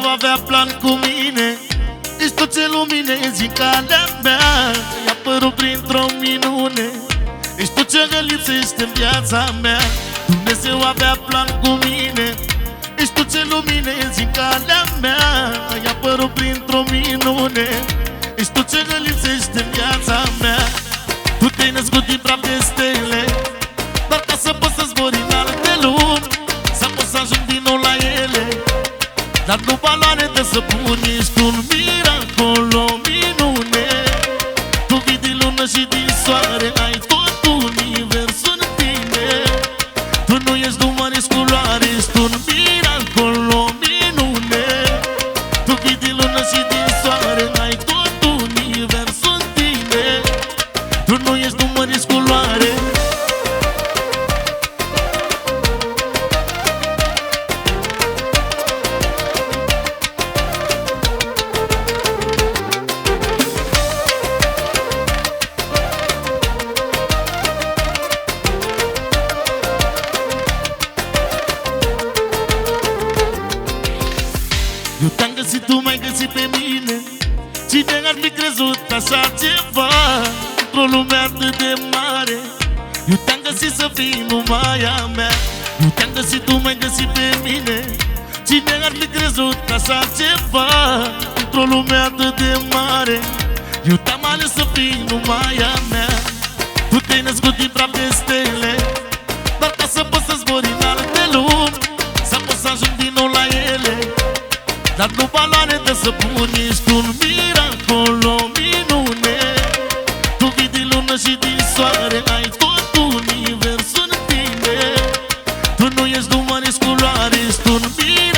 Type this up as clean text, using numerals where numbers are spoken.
Dumnezeu avea plan cu mine. Ești tot ce luminezi în calea mea. I-a apărut printr-o minune. Ești tot ce îmi lipsește în viața mea. Dumnezeu avea plan cu mine. Ești tot ce luminezi în calea mea. I-a apărut printr-o minune. Ești tot ce îmi lipsește în viața mea. Tu te-ai născut din praf de stele, doar ca să poți să zbori în alte lumi, să poți să ajungi din nou la ele. Dar nu valoare de să puni, ești un miracol, o minune. Tu vii din lună și din soare, ai tot universul în tine. Tu nu ești număr, ești culoare, ești un miracol, o minune. Tu vii din lună și din soare, ai tot universul în tine. Tu nu ești număr, ești culoare. Eu te-am găsit, tu m-ai găsit pe mine. Cine ar fi crezut așa ceva într-o lume atât de mare? Eu te-am găsit să fii numai a mea. Eu te-am găsit, tu m-ai găsit pe mine. Cine ar fi crezut așa ceva într-o lume atât de mare? Eu te-am ales să fii numai a mea. Tu te-ai născut din praf de stele, doar ca să poți să zbori în alte lumi, să poți să ajungi din nou la ele. Dar nu valoare de să puni, ești un miracol, o minune. Tu vii din lună și din soare, ai tot universul în tine. Tu nu ești număr, ești culoare, ești un miracol.